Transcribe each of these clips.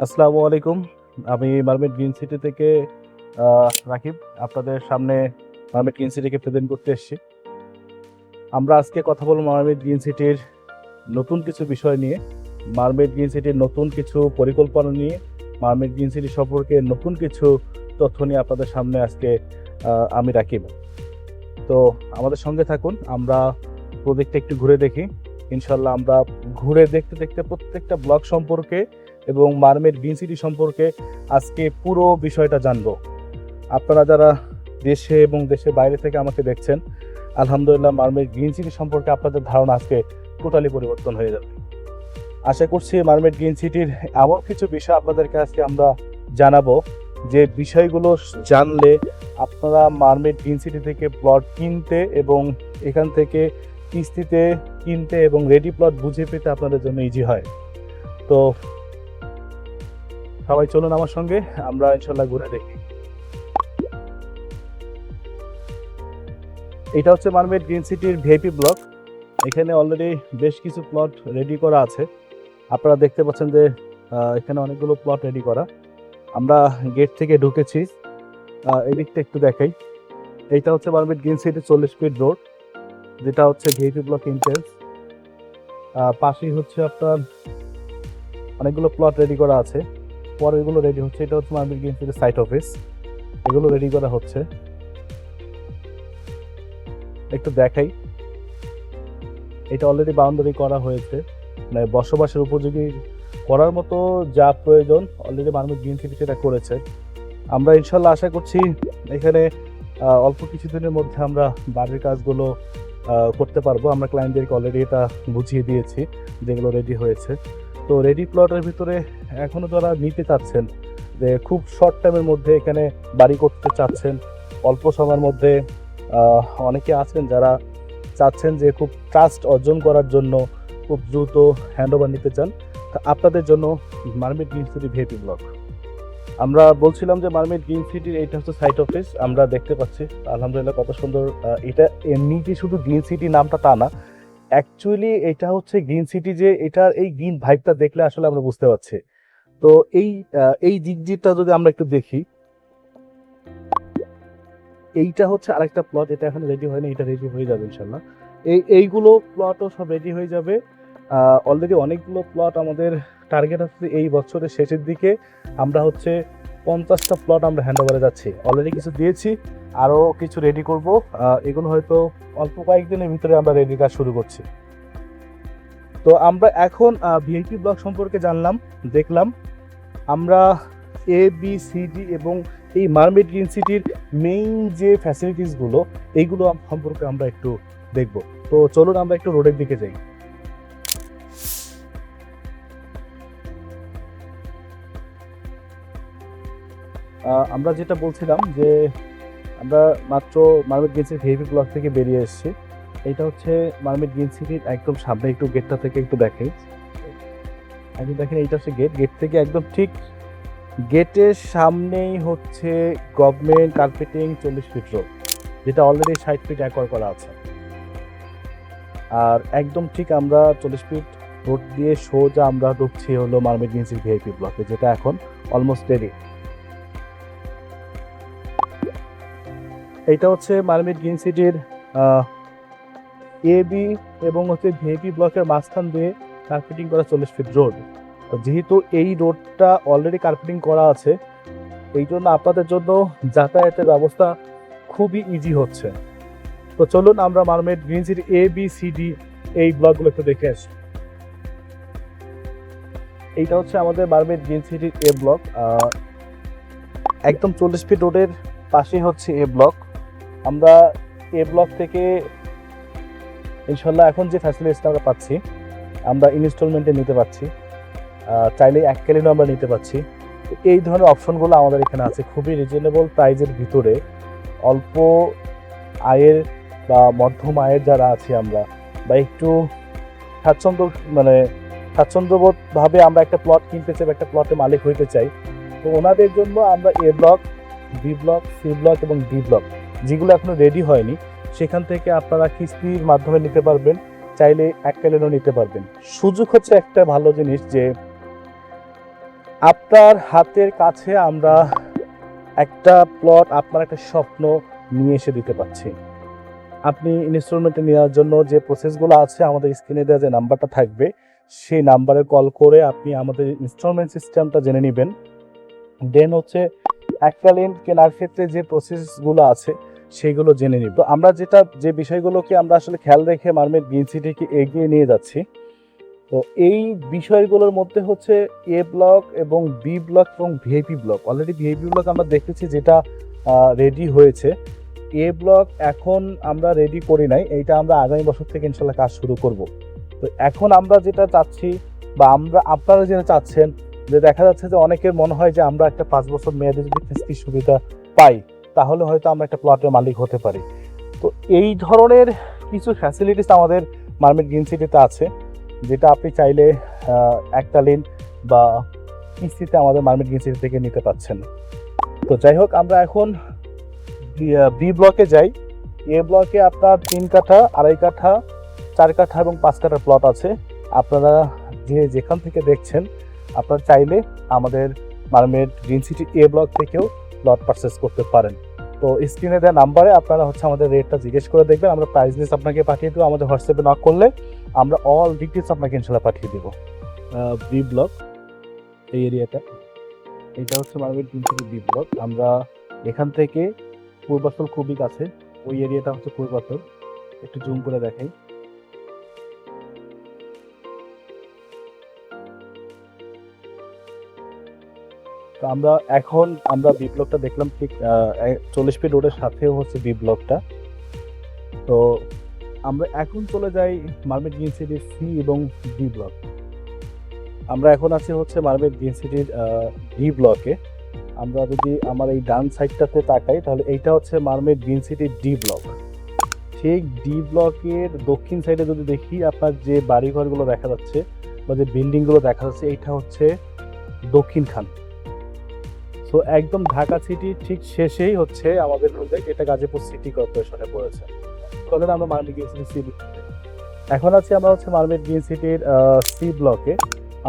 আসসালামু আলাইকুম। আমি মার্মেড গ্রিন সিটি থেকে রাকিব আপনাদের সামনে মার্মেড গ্রিন সিটিকে প্রেজেন্ট করতে এসেছি। আমরা আজকে কথা বলবো মার্মেড গ্রিন সিটির নতুন কিছু বিষয় নিয়ে, মার্মেড গ্রিন সিটির নতুন কিছু পরিকল্পনা নিয়ে, মার্মেড গ্রিন সিটি সম্পর্কে নতুন কিছু তথ্য নিয়ে আপনাদের সামনে আজকে আমি রাকিব। তো আমাদের সঙ্গে থাকুন, আমরা প্রজেক্টটা একটু ঘুরে দেখি। ইনশাল্লাহ আমরা ঘুরে দেখতে দেখতে প্রত্যেকটা ব্লক সম্পর্কে এবং মার্মেড গ্রিন সিটি সম্পর্কে আজকে পুরো বিষয়টা জানবো। আপনারা যারা দেশে এবং দেশের বাইরে থেকে আমাকে দেখছেন, আলহামদুলিল্লাহ মার্মেড গ্রিন সিটি সম্পর্কে আপনাদের ধারণা আজকে টোটালি পরিবর্তন হয়ে যাবে। আশা করছি মার্মেড গ্রিন সিটির এমন কিছু বিষয় আপনাদেরকে আজকে আমরা জানাবো যে বিষয়গুলো জানলে আপনারা মার্মেড গ্রিন সিটি থেকে প্লট কিনতে এবং এখান থেকে কিস্তিতে কিনতে এবং রেডি প্লট বুঝে পেতে আপনাদের জন্য ইজি হয়। তো সবাই চলুন আমার সঙ্গে, আমরা ইনশাল্লাহ ঘুরে দেখি। এটা হচ্ছে মার্মেড গ্রিন সিটির ভিআইপি ব্লক। এখানে অলরেডি বেশ কিছু প্লট রেডি করা আছে। আপনারা দেখতে পাচ্ছেন যে এখানে অনেকগুলো প্লট রেডি করা। আমরা গেট থেকে ঢুকেছি, এদিকটা একটু দেখাই। এইটা হচ্ছে mermaid green city 40 fit road, যেটা হচ্ছে ভিআইপি ব্লক এন্ট্রান্স। পাশেই হচ্ছে আপনার অনেকগুলো প্লট রেডি করা আছে, পরে এগুলো রেডি হচ্ছে। এটা হচ্ছে মার্মেড গ্রিন সিটির সাইট অফিস, এগুলো রেডি করা হচ্ছে। একটু দেখাই, এটা অলরেডি বাউন্ডারি করা হয়েছে, মানে বসবাসের উপযোগী করার মতো যা প্রয়োজন অলরেডি মার্মেড গ্রিন সিটি সেটা করেছে। আমরা ইনশাল্লাহ আশা করছি এখানে অল্প কিছুদিনের মধ্যে আমরা বাড়ির কাজগুলো করতে পারবো। আমরা ক্লায়েন্টদেরকে অলরেডি এটা বুঝিয়ে দিয়েছি যেগুলো রেডি হয়েছে। তো রেডি প্লটের ভিতরে এখনও যারা নিতে চাচ্ছেন, যে খুব শর্ট টাইমের মধ্যে এখানে বাড়ি করতে চাচ্ছেন, অল্প সময়ের মধ্যে অনেকে আছেন যারা চাচ্ছেন যে খুব ট্রাস্ট অর্জন করার জন্য খুব দ্রুত হ্যান্ডওভার নিতে চান, আপনাদের জন্য mermaid green city VIP block. আমরা বলছিলাম যে মার্মেড গ্রিন সিটির এইটা হচ্ছে সাইট অফিস, আমরা দেখতে পাচ্ছি আলহামদুলিল্লাহ কত সুন্দর। এটা এমনিতে শুধু গ্রিন সিটি নামটা তা না, অ্যাকচুয়ালি এটা হচ্ছে গ্রিন সিটি, যে এটার এই গ্রিন ভাইবটা দেখলে আসলে আমরা বুঝতে পারছি। তো এই দিকটা যদি আমরা একটু দেখি, এইটা হচ্ছে আরেকটা প্লট, এটা এখন রেডি হয়নি, এটা রেডি হয়ে যাবে ইনশাল্লাহ। এইগুলো প্লটও সব রেডি হয়ে যাবে। অলরেডি অনেকগুলো প্লট আমাদের টার্গেট আছে এই বছরের শেষের দিকে আমরা হচ্ছে 50টা প্লট আমরা হ্যান্ড ওভারে যাচ্ছি। অলরেডি কিছু দিয়েছি, আরও কিছু রেডি করব। এগুলো হয়তো অল্প কয়েকদিনের ভিতরে আমরা রেডি কাজ শুরু করছি। তো আমরা এখন ভিআইপি ব্লক সম্পর্কে জানলাম, দেখলাম। আমরা এ বি সি ডি এবং এই মার্মেড গ্রিন সিটির মেইন যে ফ্যাসিলিটিসগুলো এইগুলো সম্পর্কে আমরা একটু দেখব। তো চলুন আমরা একটু রোডের দিকে যাই। আমরা যেটা বলছিলাম যে আমরা মাত্র mermaid green city VIP block থেকে বেরিয়ে এসেছি। এটা হচ্ছে মার্মেড গ্রিন সিটির একদম সামনে, একটু গেটটা থেকে একটু দেখাই। একদম দেখেন, এইটা হচ্ছে গেট থেকে একদম ঠিক গেটের সামনেই হচ্ছে গভর্নমেন্ট কার্পেটিং 40 ফিট রোড, যেটা অলরেডি 60 ফিট অ্যাকোয়ার করা আছে। আর একদম ঠিক আমরা 40 ফিট রোড দিয়ে সোজা আমরা ঢুকছি হলো মার্মেড গ্রিন সিটি ভিআইপি ব্লকে, যেটা এখন অলমোস্ট রেডি। এইটা হচ্ছে মার্মেড গ্রিন সিটির এ বি এবং হচ্ছে ভিআইপি ব্লকের মাঝখান দিয়ে কার্পেটিং করা 40 ফিট রোড। যেহেতু এই রোডটা অলরেডি কার্পেটিং করা আছে, এই জন্য আপনাদের জন্য যাতায়াতের ব্যবস্থা খুবই ইজি হচ্ছে। তো চলুন আমরা mermaid green city A B C D এই ব্লকগুলো একটু দেখে আসি। এইটা হচ্ছে আমাদের মার্মেড গ্রিন সিটির এ ব্লক, একদম 40 ফিট রোডের পাশেই হচ্ছে এ ব্লক। আমরা এ ব্লক থেকে ইনশাল্লাহ এখন যে ফ্যাসিলিটিসটা আমরা পাচ্ছি, আমরা ইনস্টলমেন্টে নিতে পারছি, চাইলে এককালীনও আমরা নিতে পারছি। এই ধরনের অপশনগুলো আমাদের এখানে আছে খুবই রিজনেবল প্রাইজের ভিতরে। অল্প আয়ের বা মধ্যম আয়ের যারা আছি আমরা, বা একটু স্বাচ্ছন্দ্যবোধভাবে আমরা একটা প্লট কিনতে চাই বা একটা প্লটের মালিক হইতে চাই, তো ওনাদের জন্য আমরা A block, B block, C block এবং ডি ব্লক, যেগুলো এখনো রেডি হয়নি, সেখান থেকে আপনারা কিস্তির মাধ্যমে নিতে পারবেন, চাইলে এককালীনও নিতে পারবেন। সুযোগ হচ্ছে একটা ভালো জিনিস, যে আপনার হাতের কাছে আমরা একটা প্লট, আপনার একটা স্বপ্ন নিয়ে এসে দিতে পারছি। আপনি ইনস্টলমেন্টে নেওয়ার জন্য যে প্রসেসগুলো আছে, আমাদের স্ক্রিনে দেওয়া যে নাম্বারটা থাকবে সেই নাম্বারে কল করে আপনি আমাদের ইনস্টলমেন্ট সিস্টেমটা জেনে নেবেন। দেন হচ্ছে এককালীন কেনার ক্ষেত্রে যে প্রসেসগুলো আছে সেইগুলো জেনে নিব। আমরা যে বিষয়গুলোকে আমরা আসলে খেয়াল রেখে মার্মেড গ্রিন সিটিকে এগিয়ে নিয়ে যাচ্ছি, তো এই বিষয়গুলোর মধ্যে হচ্ছে এ ব্লক এবং বি ব্লক এবং VIP block. Already VIP block আমরা দেখেছি যেটা রেডি হয়েছে। এ ব্লক এখন আমরা রেডি করি নাই, এইটা আমরা আগামী বছর থেকে ইনশাল্লাহ কাজ শুরু করব। তো এখন আমরা যেটা চাচ্ছি বা আপনারা যেটা চাচ্ছেন, যে দেখা যাচ্ছে যে অনেকের মনে হয় যে আমরা একটা 5 বছর মেয়াদে যদি কিস্তি সুবিধা পাই তাহলে হয়তো আমরা একটা প্লটের মালিক হতে পারি। তো এই ধরনের কিছু ফ্যাসিলিটিস আমাদের মার্মেড গ্রিন সিটিতে আছে, যেটা আপনি চাইলে এককালীন বা কিস্তিতে আমাদের মার্মেড গ্রিন সিটি থেকে নিতে পারছেন। তো যাই হোক, আমরা এখন বি ব্লকে যাই। এ ব্লকে আপনার 3 কাঠা, 2.5 কাঠা, 4 কাঠা এবং 5 কাঠা প্লট আছে। আপনারা যেখান থেকে দেখছেন, আপনারা চাইলে আমাদের মার্মেড গ্রিন সিটি এ ব্লক থেকেও প্লট পারচেস করতে পারেন। তো স্ক্রিনে দেওয়া নাম্বারে আপনারা হচ্ছে আমাদের রেটটা জিজ্ঞেস করে দেখবেন, আমরা প্রাইস লিস্ট আপনাকে পাঠিয়ে দেবো। আমাদের হোয়াটসঅ্যাপে নক করলে আমরা অল ডিটেলস আপনাকে ইনশাল্লাহ পাঠিয়ে দেবো। বি ব্লক এই এরিয়াটা, এটা হচ্ছে mermaid green city B block. আমরা এখান থেকে পূর্বাচল খুবই কাছে, ওই এরিয়াটা হচ্ছে পূর্বাচল। একটু জুম করে দেখাই। তো আমরা বি ব্লকটা দেখলাম, ঠিক 40 ফিট রোডের সাথে হচ্ছে বি ব্লকটা। তো আমরা এখন চলে যাই মার্মেড গ্রিন সিটির সি এবং ডি ব্লক। আমরা এখন আছি হচ্ছে মার্মেড গ্রিন সিটির ডি ব্লকে। আমরা যদি আমার এই ডান সাইডটাতে তাকাই তাহলে এইটা হচ্ছে মার্মেড গ্রিন সিটির ডি ব্লক। ঠিক ডি ব্লকের দক্ষিণ সাইডে যদি দেখি, আপনার যে বাড়িঘরগুলো দেখা যাচ্ছে বা যে বিল্ডিংগুলো দেখা যাচ্ছে, এইটা হচ্ছে দক্ষিণ খান। সো একদম ঢাকা সিটি ঠিক শেষেই হচ্ছে আমাদের প্রজেক্ট, এটা গাজীপুর সিটি কর্পোরেশনে পড়েছে। তাহলে আমরা মার্মেড গ্রিন সিটি সি ব্লকে এখন আছি। আমরা হচ্ছে মার্মেড গ্রিন সিটির সি ব্লকে।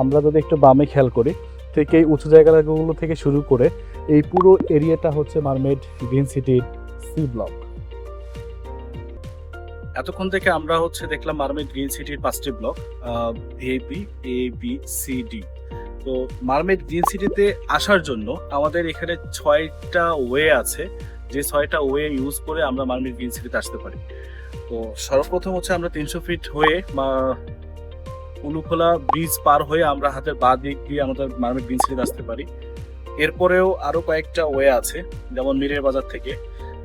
আমরা যদি একটু বামে খেয়াল করি, ঠিক এই উঁচু জায়গাগুলো থেকে শুরু করে এই পুরো এরিয়াটা হচ্ছে মার্মেড গ্রিন সিটির সি ব্লক। এতক্ষণ থেকে আমরা হচ্ছে দেখলাম মার্মেড গ্রিন সিটির 5টি ব্লক, ভিআইপি, এ, বি, সি, ডি। তো মার্মেড গ্রিন সিটিতে আসার জন্য আমাদের এখানে 6টা ওয়ে আছে, যে 6টা ওয়ে ইউজ করে আমরা মার্মেড গ্রিন সিটিতে আসতে পারি। তো সর্বপ্রথম হচ্ছে আমরা 300 ফিট হয়ে উলুখোলা ব্রিজ পার হয়ে আমরা হাতের বাঁ দিক দিয়ে আমাদের মার্মেড গ্রিন সিটিতে আসতে পারি। এরপরেও আরো কয়েকটা ওয়ে আছে, যেমন মিরের বাজার থেকে,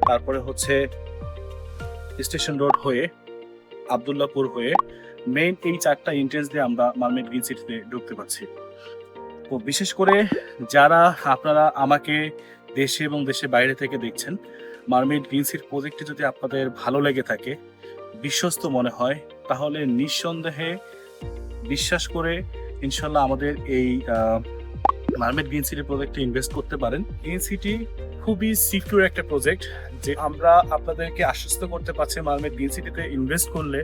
তারপরে হচ্ছে স্টেশন রোড হয়ে, আবদুল্লাহপুর হয়ে, মেইন এই 4টা এন্ট্রেন্স দিয়ে আমরা মার্মেড গ্রিন সিটিতে ঢুকতে পারছি। তো বিশেষ করে যারা আপনারা আমাকে দেশে এবং দেশের বাইরে থেকে দেখছেন, মার্মেড গ্রিন সিটি প্রজেক্টটি যদি আপনাদের ভালো লেগে থাকে, বিশ্বস্ত মনে হয়, তাহলে নিঃসন্দেহে বিশ্বাস করে ইনশাল্লাহ আমাদের এই মার্মেড গ্রিন সিটি প্রজেক্টে ইনভেস্ট করতে পারেন। গ্রিন সিটি খুবই সিকিউর একটা প্রজেক্ট, যে আমরা আপনাদেরকে আশ্বস্ত করতে পারছি মার্মেড গ্রিন সিটিতে ইনভেস্ট করলে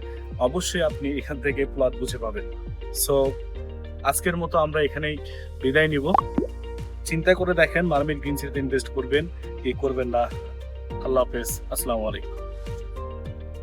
অবশ্যই আপনি এখান থেকে প্লট বুঝে পাবেন। সো আজকের মতো আমরা এখানেই বিদায় নিব। চিন্তা করে দেখেন মার্মেড গ্রিন সিটিতে ইনভেস্ট করবেন কি করবেন না। আল্লাহ হাফেজ, আসসালামু আলাইকুম।